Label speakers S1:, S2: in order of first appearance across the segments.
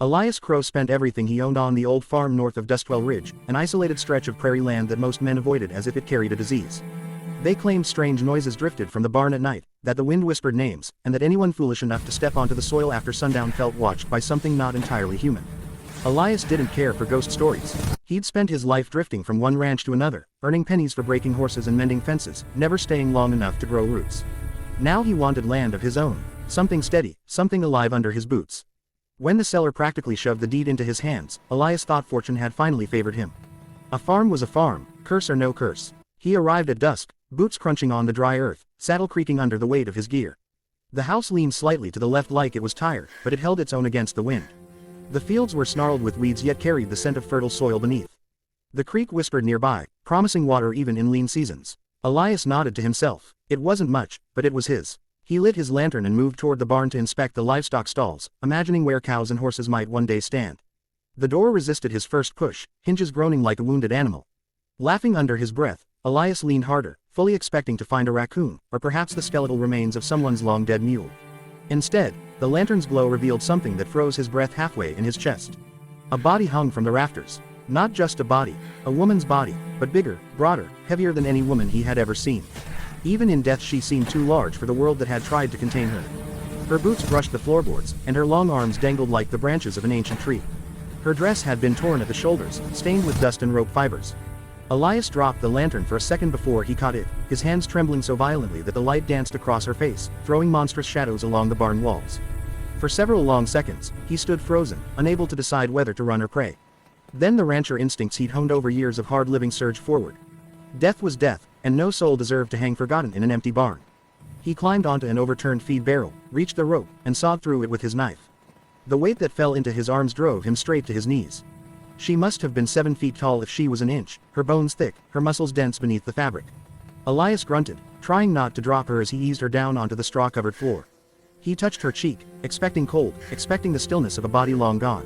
S1: Elias Crow spent everything he owned on the old farm north of Dustwell Ridge, an isolated stretch of prairie land that most men avoided as if it carried a disease. They claimed strange noises drifted from the barn at night, that the wind whispered names, and that anyone foolish enough to step onto the soil after sundown felt watched by something not entirely human. Elias didn't care for ghost stories. He'd spent his life drifting from one ranch to another, earning pennies for breaking horses and mending fences, never staying long enough to grow roots. Now he wanted land of his own, something steady, something alive under his boots. When the seller practically shoved the deed into his hands, Elias thought fortune had finally favored him. A farm was a farm, curse or no curse. He arrived at dusk, boots crunching on the dry earth, saddle creaking under the weight of his gear. The house leaned slightly to the left like it was tired, but it held its own against the wind. The fields were snarled with weeds yet carried the scent of fertile soil beneath. The creek whispered nearby, promising water even in lean seasons. Elias nodded to himself. It wasn't much, but it was his. He lit his lantern and moved toward the barn to inspect the livestock stalls, imagining where cows and horses might one day stand. The door resisted his first push, hinges groaning like a wounded animal. Laughing under his breath, Elias leaned harder, fully expecting to find a raccoon, or perhaps the skeletal remains of someone's long-dead mule. Instead, the lantern's glow revealed something that froze his breath halfway in his chest. A body hung from the rafters. Not just a body, a woman's body, but bigger, broader, heavier than any woman he had ever seen. Even in death she seemed too large for the world that had tried to contain her. Her boots brushed the floorboards, and her long arms dangled like the branches of an ancient tree. Her dress had been torn at the shoulders, stained with dust and rope fibers. Elias dropped the lantern for a second before he caught it, his hands trembling so violently that the light danced across her face, throwing monstrous shadows along the barn walls. For several long seconds, he stood frozen, unable to decide whether to run or pray. Then the rancher instincts he'd honed over years of hard living surged forward. Death was death, and no soul deserved to hang forgotten in an empty barn. He climbed onto an overturned feed barrel, reached the rope, and sawed through it with his knife. The weight that fell into his arms drove him straight to his knees. She must have been 7 feet tall if she was an inch, her bones thick, her muscles dense beneath the fabric. Elias grunted, trying not to drop her as he eased her down onto the straw-covered floor. He touched her cheek, expecting cold, expecting the stillness of a body long gone.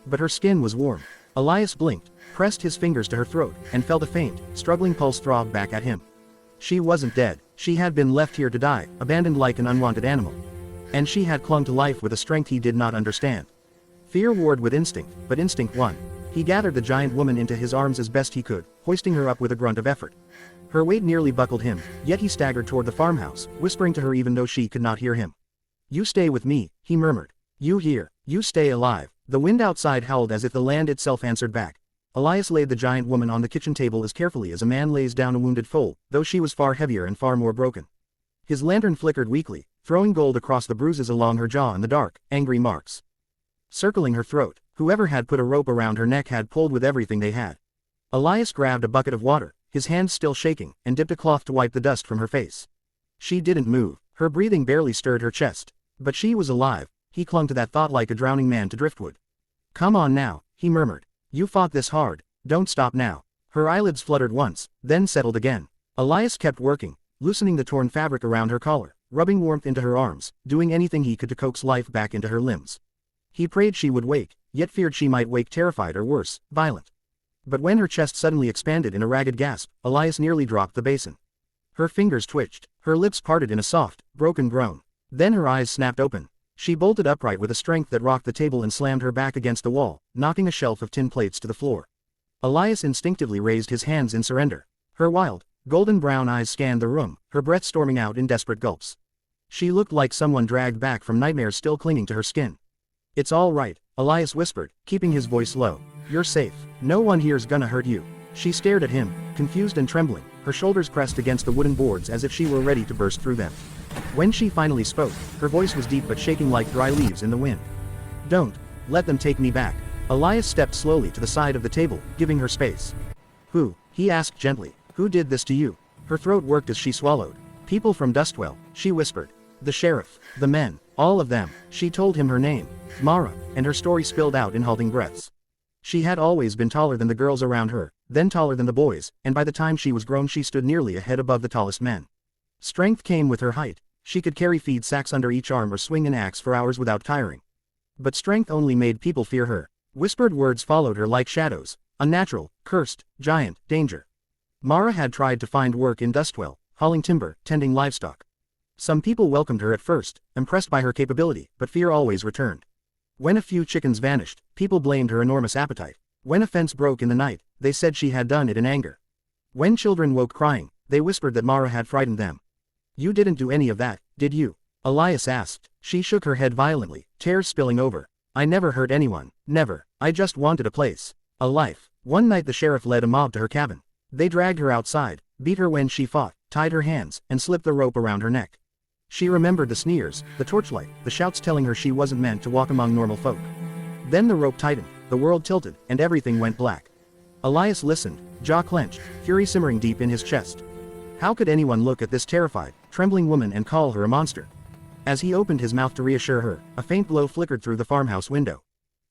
S1: But her skin was warm. Elias blinked, pressed his fingers to her throat, and felt a faint, struggling pulse throb back at him. She wasn't dead. She had been left here to die, abandoned like an unwanted animal. And she had clung to life with a strength he did not understand. Fear warred with instinct, but instinct won. He gathered the giant woman into his arms as best he could, hoisting her up with a grunt of effort. Her weight nearly buckled him, yet he staggered toward the farmhouse, whispering to her even though she could not hear him. "You stay with me," he murmured. "You here. You stay alive." The wind outside howled as if the land itself answered back. Elias laid the giant woman on the kitchen table as carefully as a man lays down a wounded foal, though she was far heavier and far more broken. His lantern flickered weakly, throwing gold across the bruises along her jaw and the dark, angry marks. Circling her throat, whoever had put a rope around her neck had pulled with everything they had. Elias grabbed a bucket of water, his hands still shaking, and dipped a cloth to wipe the dust from her face. She didn't move, her breathing barely stirred her chest. But she was alive. He clung to that thought like a drowning man to driftwood. "Come on now," he murmured. "You fought this hard. Don't stop now." Her eyelids fluttered once, then settled again. Elias kept working, loosening the torn fabric around her collar, rubbing warmth into her arms, doing anything he could to coax life back into her limbs. He prayed she would wake, yet feared she might wake terrified or worse, violent. But when her chest suddenly expanded in a ragged gasp, Elias nearly dropped the basin. Her fingers twitched, her lips parted in a soft, broken groan. Then her eyes snapped open. She bolted upright with a strength that rocked the table and slammed her back against the wall, knocking a shelf of tin plates to the floor. Elias instinctively raised his hands in surrender. Her wild, golden brown eyes scanned the room, her breath storming out in desperate gulps. She looked like someone dragged back from nightmares still clinging to her skin. "It's all right," Elias whispered, keeping his voice low. "You're safe. No one here's gonna hurt you." She stared at him, confused and trembling, her shoulders pressed against the wooden boards as if she were ready to burst through them. When she finally spoke, her voice was deep but shaking like dry leaves in the wind. "Don't let them take me back." Elias stepped slowly to the side of the table, giving her space. "Who?" he asked gently. "Who did this to you?" Her throat worked as she swallowed. "People from Dustwell," she whispered. "The sheriff, the men, all of them." She told him her name, Mara, and her story spilled out in halting breaths. She had always been taller than the girls around her, then taller than the boys, and by the time she was grown she stood nearly a head above the tallest men. Strength came with her height. She could carry feed sacks under each arm or swing an axe for hours without tiring. But strength only made people fear her. Whispered words followed her like shadows. Unnatural, cursed, giant, danger. Mara had tried to find work in Dustwell, hauling timber, tending livestock. Some people welcomed her at first, impressed by her capability, but fear always returned. When a few chickens vanished, people blamed her enormous appetite. When a fence broke in the night, they said she had done it in anger. When children woke crying, they whispered that Mara had frightened them. You didn't do any of that, did you? Elias asked. She shook her head violently, tears spilling over. I never hurt anyone, never. I just wanted a place. A life. One night the sheriff led a mob to her cabin. They dragged her outside, beat her when she fought, tied her hands, and slipped the rope around her neck. She remembered the sneers, the torchlight, the shouts telling her she wasn't meant to walk among normal folk. Then the rope tightened, the world tilted, and everything went black. Elias listened, jaw clenched, fury simmering deep in his chest. How could anyone look at this terrified, trembling woman and call her a monster? As he opened his mouth to reassure her, a faint glow flickered through the farmhouse window.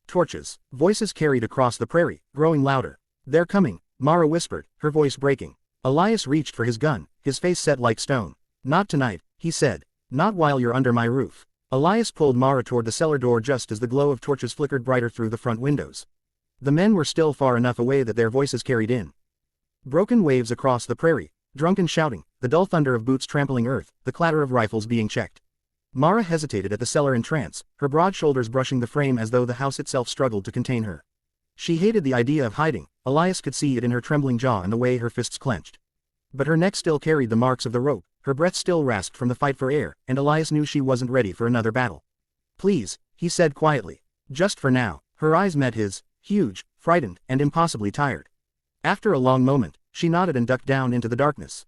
S1: Torches. Voices carried across the prairie, growing louder. They're coming, Mara whispered, her voice breaking. Elias reached for his gun, his face set like stone. Not tonight, he said. Not while you're under my roof. Elias pulled Mara toward the cellar door just as the glow of torches flickered brighter through the front windows. The men were still far enough away that their voices carried in. Broken waves across the prairie, drunken shouting, the dull thunder of boots trampling earth, the clatter of rifles being checked. Mara hesitated at the cellar in trance, her broad shoulders brushing the frame as though the house itself struggled to contain her. She hated the idea of hiding, Elias could see it in her trembling jaw and the way her fists clenched. But her neck still carried the marks of the rope, her breath still rasped from the fight for air, and Elias knew she wasn't ready for another battle. Please, he said quietly. Just for now. Her eyes met his, huge, frightened, and impossibly tired. After a long moment, she nodded and ducked down into the darkness.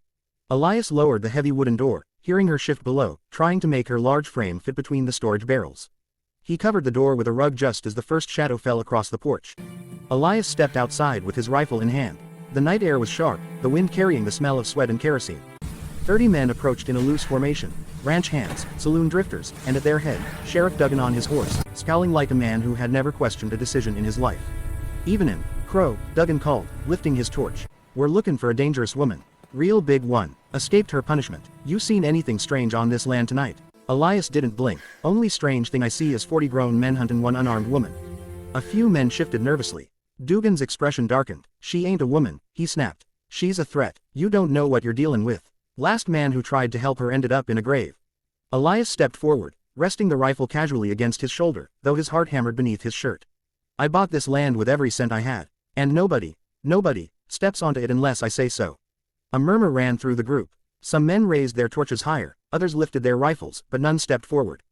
S1: Elias lowered the heavy wooden door, hearing her shift below, trying to make her large frame fit between the storage barrels. He covered the door with a rug just as the first shadow fell across the porch. Elias stepped outside with his rifle in hand. The night air was sharp, the wind carrying the smell of sweat and kerosene. 30 men approached in a loose formation, ranch hands, saloon drifters, and at their head, Sheriff Duggan on his horse, scowling like a man who had never questioned a decision in his life. Evening, Crow, Duggan called, lifting his torch. We're looking for a dangerous woman. Real big one. Escaped her punishment. You seen anything strange on this land tonight? Elias didn't blink. Only strange thing I see is 40 grown men hunting one unarmed woman. A few men shifted nervously. Dugan's expression darkened. She ain't a woman, he snapped. She's a threat. You don't know what you're dealing with. Last man who tried to help her ended up in a grave. Elias stepped forward, resting the rifle casually against his shoulder, though his heart hammered beneath his shirt. I bought this land with every cent I had. And nobody steps onto it unless I say so. A murmur ran through the group. Some men raised their torches higher, others lifted their rifles, but none stepped forward.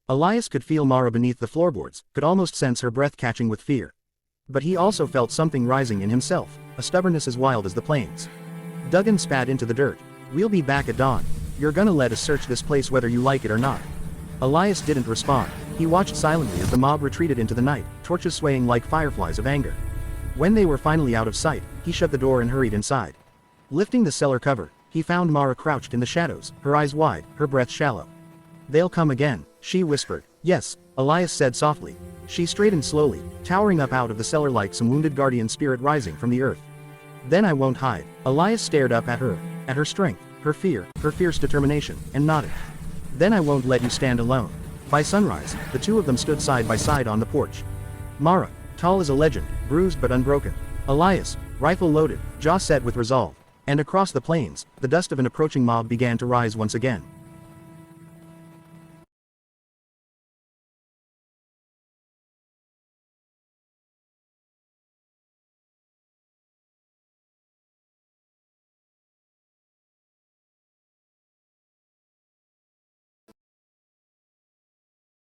S1: Elias could feel Mara beneath the floorboards, could almost sense her breath catching with fear. But he also felt something rising in himself, a stubbornness as wild as the plains. Duggan spat into the dirt. We'll be back at dawn. You're gonna let us search this place whether you like it or not. Elias didn't respond. He watched silently as the mob retreated into the night, torches swaying like fireflies of anger. When they were finally out of sight, he shut the door and hurried inside. Lifting the cellar cover, he found Mara crouched in the shadows, her eyes wide, her breath shallow. They'll come again, she whispered. Yes, Elias said softly. She straightened slowly, towering up out of the cellar like some wounded guardian spirit rising from the earth. Then I won't hide. Elias stared up at her strength, her fear, her fierce determination, and nodded. Then I won't let you stand alone. By sunrise, the two of them stood side by side on the porch. Mara, tall as a legend, bruised but unbroken. Elias, rifle loaded, jaw set with resolve. And across the plains, the dust of an approaching mob began to rise once again.